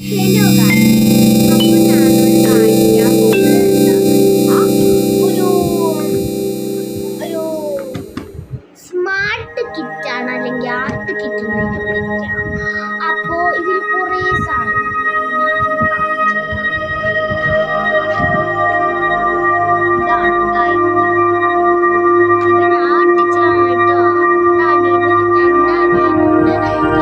Hello guys, അപ്പോൾ ഞാനൊരു കാണിക്കാൻ പോകുന്നത് ഒരു സ്മാർട്ട് കിറ്റാണ്, അല്ലെങ്കിൽ ആർട്ട് കിറ്റ് എന്ന് ഇതിനെ വിളിക്കാം. അപ്പോൾ ഇതിൽ കുറേ സാധനങ്ങളുണ്ട്. ഇതാണ് ഗായ്സ്, ഇത് ഞാൻ ഒട്ടിച്ചതാണ് കേട്ടോ. എൻ്റെ അനിയനുണ്ട്. അപ്പോൾ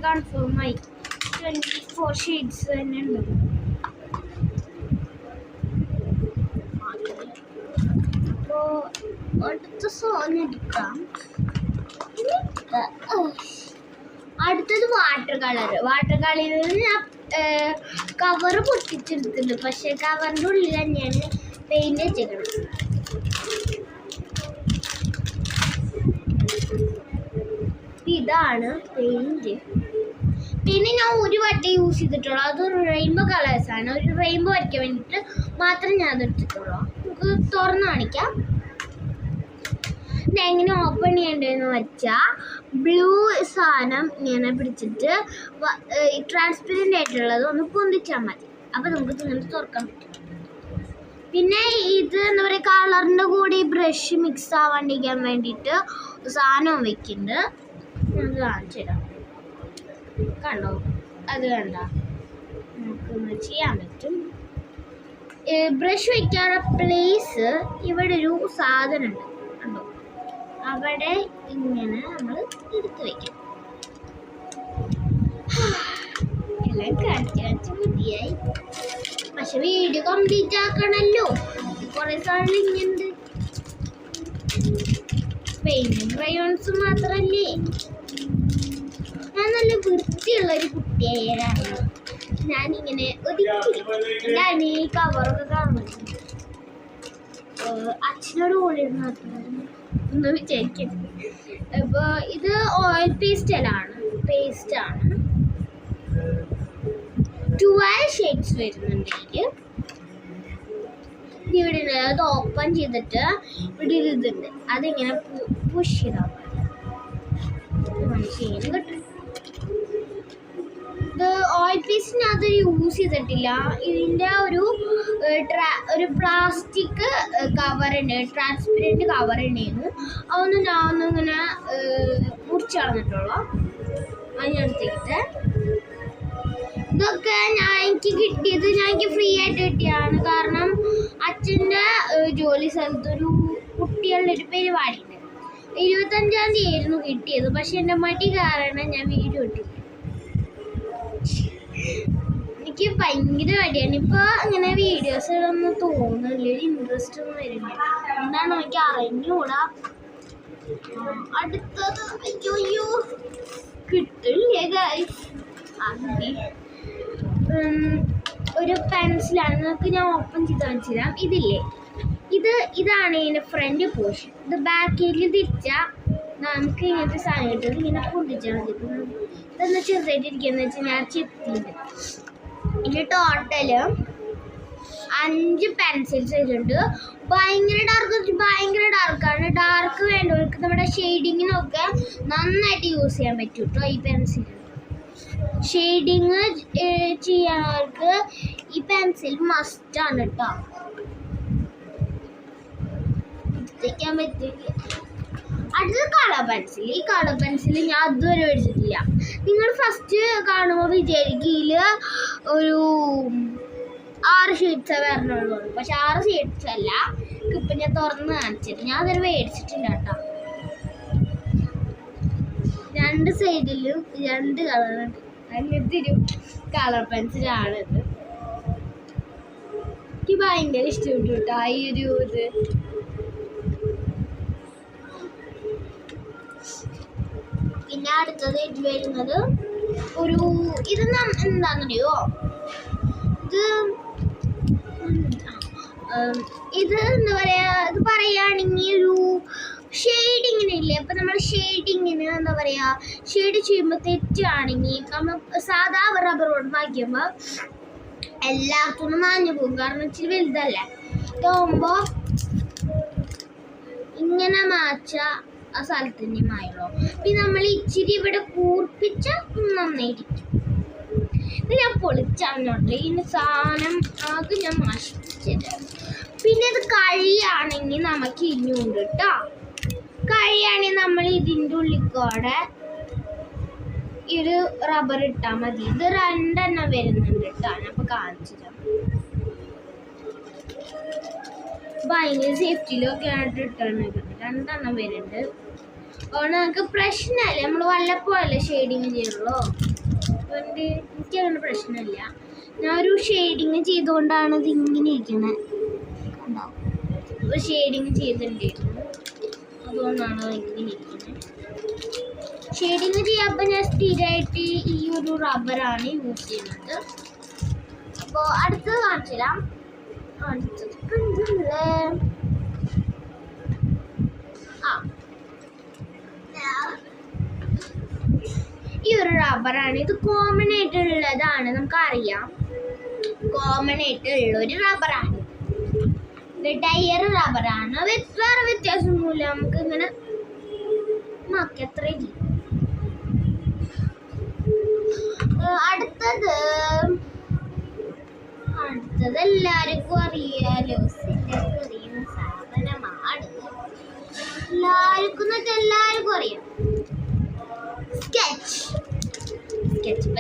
കൺഫേമായി 24 ഷീറ്റ്സ് തന്നെ ഉണ്ട്. അപ്പോൾ അടുത്ത സോൺ എടുക്കാം. അടുത്തത് വാട്ടർ കളറിൽ ഞാൻ കവറ് പൊട്ടിച്ചെടുത്തിട്ടുണ്ട്, പക്ഷെ കവറിൻ്റെ ഉള്ളിൽ തന്നെയാണ് പെയിന്റ് വെച്ചേക്കണം. ഇതാണ് പെയിന്റ്. പിന്നെ ഞാൻ ഒരു വട്ടം യൂസ് ചെയ്തിട്ടുള്ളൂ, അത് റെയിൻബോ കളേഴ്സാണ്. ഒരു റെയിൻബോ വരയ്ക്കാൻ വേണ്ടിയിട്ട് മാത്രം ഞാൻ അതെടുത്തിട്ടുള്ളൂ. നമുക്ക് തുറന്ന് കാണിക്കാം. എങ്ങനെ ഓപ്പൺ ചെയ്യേണ്ടതെന്ന് വെച്ചാൽ ബ്ലൂ സാധനം ഇങ്ങനെ പിടിച്ചിട്ട് ട്രാൻസ്പെറൻ്റ് ആയിട്ടുള്ളത് ഒന്ന് പൊന്തിച്ചാൽ മതി. അപ്പോൾ നമുക്ക് ഇങ്ങനെ തുറക്കാൻ പറ്റും. പിന്നെ ഇത് എന്താ പറയുക, കളറിൻ്റെ കൂടെ ഈ ബ്രഷ് മിക്സ് ആവാണ്ടിരിക്കാൻ വേണ്ടിയിട്ട് സാധനം വെക്കുന്നുണ്ട്. ഞാൻ കാണിച്ചു തരാം. കണ്ടോ? അത് കണ്ട നമുക്കൊന്ന് ചെയ്യാൻ പറ്റും. ബ്രഷ് വയ്ക്കാനുള്ള പ്ലേസ് ഇവിടെ ഒരു സാധനം ഉണ്ട്, കണ്ടോ? അവിടെ ഇങ്ങനെ നമ്മൾ എടുത്ത് വയ്ക്കും. എല്ലാം കാണിച്ചു മതിയായി. പക്ഷെ വീഡിയോ കംപ്ലീറ്റ് ആക്കണല്ലോ. കുറെ സാധനം ഇങ്ങുണ്ട്. പെയിന്റും ക്രയോൺസ് മാത്രല്ലേ. ഞാൻ നല്ല വൃത്തിയുള്ളൊരു കുട്ടിയായിരുന്നു. ഞാനിങ്ങനെ ഞാൻ ഈ കവറൊക്കെ കാണുന്നത് അച്ഛനോട് കൂടി ഒന്ന് വിചാരിക്കരുത്. അപ്പോൾ ഇത് ഓയിൽ പേസ്റ്റാണ്. 12 ഷെയ്ഡ്സ് വരുന്നുണ്ട് ഇതിൽ. ഇവിടെ അത് ഓപ്പൺ ചെയ്തിട്ട് ഇവിടെ ഇതുണ്ട്, അതിങ്ങനെ പുഷ് ചെയ്താൽ കിട്ടും. ഇത് ഓയിൽ പേസ്റ്റിനകത്ത് യൂസ് ചെയ്തിട്ടില്ല. ഇതിൻ്റെ ഒരു പ്ലാസ്റ്റിക് കവറുണ്ട്, ട്രാൻസ്പെറൻറ്റ് കവർ ഉണ്ടായിരുന്നു. അതൊന്ന് ഞാൻ ഇങ്ങനെ മുറിച്ച് കളഞ്ഞിട്ടുള്ളൂ. അതിനടുത്തേക്ക് ഇതൊക്കെ എനിക്ക് ഫ്രീ ആയിട്ട് കിട്ടിയതാണ്. കാരണം അച്ഛൻ്റെ ജോലി സ്ഥലത്തൊരു കുട്ടികളുടെ ഒരു പരിപാടിയുണ്ട്. 25-ാം തീയതി ആയിരുന്നു കിട്ടിയത്. പക്ഷെ എൻ്റെ മടി കാരണം ഞാൻ വീഡിയോ ഇട്ടില്ല. എനിക്ക് ഭയങ്കര മടിയാണ്. ഇപ്പോൾ ഇങ്ങനെ വീഡിയോസ് ഇടൊന്നും തോന്നുന്നില്ല, ഒരു ഇൻട്രസ്റ്റ് ഒന്നും വരുന്നില്ല. എന്താണോ എനിക്ക് അറിഞ്ഞുകൂടാ. അടുത്തത് അയ്യോ കിട്ടില്ല ഗൈസ്. അങ്ങനെ ഒരു പെൻസിലാണ്. നിങ്ങൾക്ക് ഞാൻ ഓപ്പൺ ചെയ്ത് കാണിച്ചു തരാം. ഇതാണ് ഇതിൻ്റെ ഫ്രണ്ട് പോർഷൻ. ഇത് ബാക്കിൽ തിരിച്ചാൽ നമുക്ക് ഇങ്ങനത്തെ സാധനം കിട്ടുന്നത്. ഇങ്ങനെ പൊട്ടിച്ചാൽ മതി. ഇതൊന്ന് ചെറുതായിട്ടിരിക്കുകയെന്ന് വെച്ചാൽ ഞാൻ ചെത്തിയിട്ട് ഇതിൽ ടോട്ടല് 5 പെൻസിൽസ് ഇട്ടുണ്ട്. ഭയങ്കര ഡാർക്കാണ്. ഡാർക്ക് വേണ്ടവർക്ക് നമ്മുടെ ഷെയ്ഡിങ്ങിനൊക്കെ നന്നായിട്ട് യൂസ് ചെയ്യാൻ പറ്റും കേട്ടോ ഈ പെൻസിൽ. ഷെയ്ഡിങ് ചെയ്യാനവർക്ക് ഈ പെൻസിൽ മസ്റ്റാണ് കേട്ടോ. എടുത്തേക്കാൻ പറ്റില്ല. അടുത്തത് കളർ പെൻസിൽ. ഈ കളർ പെൻസിൽ ഞാൻ അതുവരെ മേടിച്ചിട്ടില്ല. നിങ്ങൾ ഫസ്റ്റ് കാണുമ്പോൾ വിചാരിക്കയിൽ ഒരു 6 ഷെയ്ഡ്സേ വരണുള്ളൂ. പക്ഷെ 6 ഷെയ്ഡ്സ് അല്ല. ഇപ്പം ഞാൻ തുറന്ന് കാണിച്ചിട്ട് ഞാൻ അതുവരെ മേടിച്ചിട്ടില്ല കേട്ടോ. 2 സൈഡിലും 2 കളറുണ്ട്. അങ്ങനത്തെ ഒരു കളർ പെൻസിലാണിത്. എനിക്ക് ഭയങ്കര ഇഷ്ടപ്പെട്ടു കേട്ടോ ഈ ഒരു ഇത്. പിന്നെ അടുത്തത് ഇത് വരുന്നത് ഇത് എന്താണെന്നറിയോ? ഇത് എന്താ പറയുക, ഇത് പറയുകയാണെങ്കിൽ ഒരു ഷെയ്ഡിങ്ങിനില്ലേ. അപ്പം നമ്മൾ ഷെയ്ഡിങ്ങിന് എന്താ പറയുക, ഷെയ്ഡ് ചെയ്യുമ്പോൾ തെറ്റാണെങ്കിൽ നമ്മൾ സാധാ റബ്ബർ ബോർഡ് മാറ്റുമ്പോൾ എല്ലാത്തും മാഞ്ഞു പോകും. കാരണം ഇച്ചിരി വലുതല്ലേ. ഇതാകുമ്പോൾ ഇങ്ങനെ മാച്ച ആ സ്ഥലത്തിൻ്റെ മായുള്ളൂ. പിന്നെ നമ്മൾ ഇച്ചിരി ഇവിടെ കൂർപ്പിച്ച നന്നായിരിക്കും. ഇത് ഞാൻ പൊളിച്ചറിഞ്ഞോട്ടെ. ഇതിൻ്റെ സാധനം അത് ഞാൻ നശിപ്പിച്ചത്. പിന്നെ ഇത് കഴിയാണെങ്കിൽ നമുക്ക് ഇനിയുണ്ട് കേട്ടോ. കഴിയാണെങ്കിൽ നമ്മൾ ഇതിൻ്റെ ഉള്ളിക്കൂടെ ഒരു റബ്ബർ ഇട്ടാൽ മതി. ഇത് 2 എണ്ണം വരുന്നുണ്ട് കേട്ടോ. ഞാൻ അപ്പോൾ കാണിച്ചു തരാം. ഭയങ്കര സേഫ്റ്റിയിലൊക്കെ ആയിട്ട് ഇട്ടാണ്. 2 എണ്ണം വരുന്നുണ്ട്. അതുകൊണ്ട് നമുക്ക് പ്രശ്നമല്ല. നമ്മൾ വല്ലപ്പോഴല്ലേ ഷെയ്ഡിങ് ചെയ്യുള്ളൂ. അതുകൊണ്ട് എനിക്കങ്ങനെ പ്രശ്നമില്ല. ഞാനൊരു ഷെയ്ഡിങ് ചെയ്തുകൊണ്ടാണ് ഇത് ഇങ്ങനെ ഇരിക്കുന്നത്. കണ്ടോ? അപ്പോൾ ഷെയ്ഡിങ് ചെയ്തിട്ടുണ്ടായിരുന്നു, അതുകൊണ്ടാണ് ഇങ്ങനെ ഇരിക്കുന്നത്. ഷെയ്ഡിങ് ചെയ്യുമ്പോൾ ഞാൻ സ്ഥിരമായിട്ട് ഈ ഒരു റബ്ബറാണ് യൂസ് ചെയ്യുന്നത്. അപ്പോൾ അടുത്തത് കാണിച്ചു തരാം. അടുത്തത് കണ്ടില്ലേ? ഈ ഒരു റബ്ബറാണ്. ഇത് കോമൺ ആയിട്ടുള്ളതാണ്, നമുക്കറിയാം. കോമൺ ആയിട്ടുള്ള ഒരു റബ്ബറാണ്. ഇത് ടയർ റബ്ബറാണ്. വേറെ വ്യത്യാസമൊന്നുമില്ല. നമുക്ക് ഇങ്ങനെ അത്രയും. അടുത്തത് എല്ലാവർക്കും അറിയാലോ, അറിയുന്ന സാധനമാണ്. എല്ലാവർക്കും അറിയാം. സ്കെച്ച്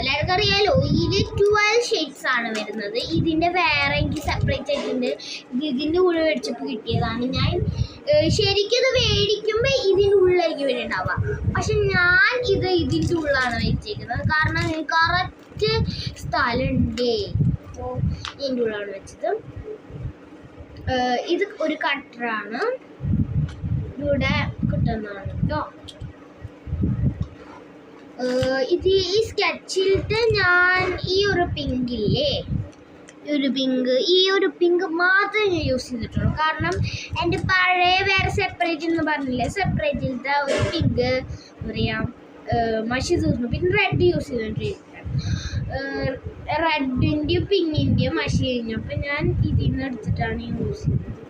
എല്ലാവർക്കും അറിയാലോ. ഇതിൽ 12 ഷെയ്ഡ്സ് ആണ് വരുന്നത്. ഇതിന്റെ വേറെ എനിക്ക് സെപ്പറേറ്റ് ആയിട്ടുണ്ട്. ഇതിന്റെ കൂടെ മേടിച്ചപ്പോൾ കിട്ടിയതാണ്. ഞാൻ ശരിക്കും ഇത് മേടിക്കുമ്പോൾ ഇതിൻ്റെ ഉള്ളിലേക്ക് വരുന്നുണ്ടാവുക. പക്ഷെ ഞാൻ ഇതിൻ്റെ ഉള്ളിലാണ് വെച്ചേക്കുന്നത്. കാരണം എനിക്ക് കറക്റ്റ് സ്ഥലമുണ്ട്. അപ്പോൾ ഇതിൻ്റെ ഉള്ളിലാണ് വെച്ചത്. ഇത് ഒരു കട്ടറാണ്. ഇവിടെ കിട്ടുന്നതാണ് കേട്ടോ. ഇത് ഈ സ്കെച്ചിലത്തെ ഞാൻ ഈ ഒരു പിങ്ക് മാത്രമേ ഞാൻ യൂസ് ചെയ്തിട്ടുള്ളൂ. കാരണം എൻ്റെ പഴയ വേറെ സെപ്പറേറ്റ് എന്ന് പറഞ്ഞില്ലേ, സെപ്പറേറ്റിലത്തെ ഒരു പിങ്ക് പറയാം മഷി തീർന്നു. പിന്നെ റെഡ് യൂസ് ചെയ്തോണ്ടിരിക്കുകയാണ്. റെഡിൻ്റെയും പിങ്കിൻ്റെയും മഷി കഴിഞ്ഞപ്പോൾ ഞാൻ ഇതിൽ നിന്ന് എടുത്തിട്ടാണ് യൂസ് ചെയ്തത്.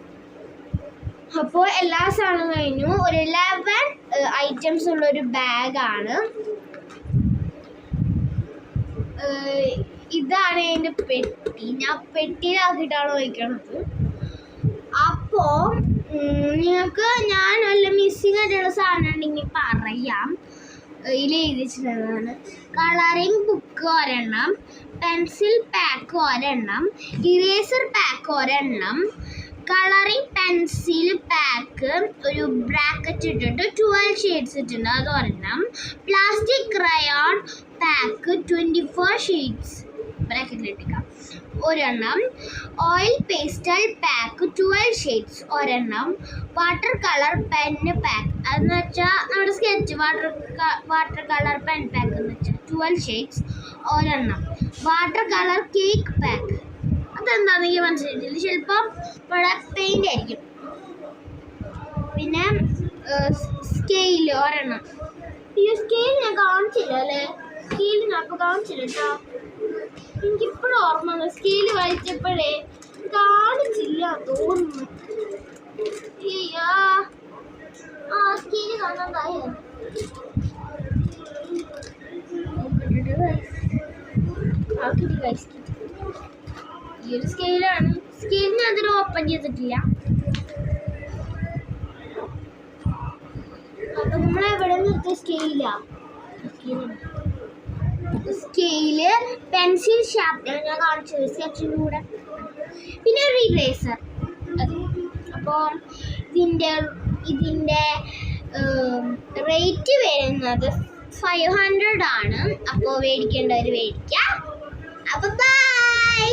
അപ്പോൾ എല്ലാ സാധനവും കഴിഞ്ഞു. ഒരു 11 ഐറ്റംസ് ഉള്ളൊരു ബാഗാണ്. ഇതാണ് എൻ്റെ പെട്ടി. ഞാൻ പെട്ടിയിലാക്കിയിട്ടാണ് വയ്ക്കണത്. അപ്പോൾ നിങ്ങൾക്ക് ഞാൻ വല്ല മിസ്സിങ് ആയിട്ടുള്ള സാധനം ഉണ്ടെങ്കിൽ പറയാം. ഇതിൽ എഴുതിച്ചിട്ടുള്ളതാണ്. കളറിങ് ബുക്ക് ഒരെണ്ണം, പെൻസിൽ പാക്ക് ഒരെണ്ണം, ഇറേസർ പാക്ക് ഒരെണ്ണം, കളറിങ് പെൻസിൽ പാക്ക് ഒരു ബ്രാക്കറ്റ് ഇട്ടിട്ട് 12 ഷെയ്ഡ്സ് ഇട്ടിട്ടുണ്ട് അതൊരെണ്ണം, പ്ലാസ്റ്റിക് ക്രയോൺ പാക്ക് 24 ഷെയ്ഡ്സ് ബ്രാക്കറ്റിലിട്ടിക്കാം ഒരെണ്ണം, ഓയിൽ പേസ്റ്റൽ പാക്ക് 12 ഷെയ്ഡ്സ് ഒരെണ്ണം, വാട്ടർ കളർ പെന്ന് പാക്ക് അതെന്ന് വെച്ചാൽ നമ്മുടെ sketch water colour pen pack എന്ന് വെച്ചാൽ 12 ഷെയ്ഡ്സ് ഒരെണ്ണം, വാട്ടർ കളർ കേക്ക് പാക്ക് അതെന്താണെന്ന് എനിക്ക് മനസ്സിലായിട്ടില്ല. ചിലപ്പം ഇവിടെ പെയിൻ്റ് ആയിരിക്കും. പിന്നെ സ്കെയില് ഒരെണ്ണം. ഈ സ്കെയിൽ ഞാൻ കാണിച്ചില്ല അല്ലേ? സ്കെയിൽ ഞാൻ ഇപ്പോൾ കാണിച്ചില്ല കേട്ടോ. എനിക്കിപ്പോഴും ഓർമ്മ വന്നു. സ്കെയിൽ വായിച്ചപ്പോഴേ കാണിച്ചില്ല തോന്നുന്നു. സ്കെയിൽ കാണാതായോ? ഈ ഒരു സ്കെയിലാണ്. സ്കെയിൽ ഞാൻ അതിൽ ഓപ്പൺ ചെയ്തിട്ടില്ല. അപ്പൊ നമ്മളെവിടെ നിർത്തിയ സ്കെയില് പെൻസിൽ ഷാർപ്നർ ഞാൻ കാണിച്ചത് സ്കെച്ചിൻ്റെ കൂടെ. പിന്നെ ഒരു ഇറേസർ. അപ്പോൾ ഇതിൻ്റെ റേറ്റ് വരുന്നത് 500 ആണ്. അപ്പോൾ മേടിക്കേണ്ടവർ മേടിക്കാം. അപ്പോൾ ബൈ.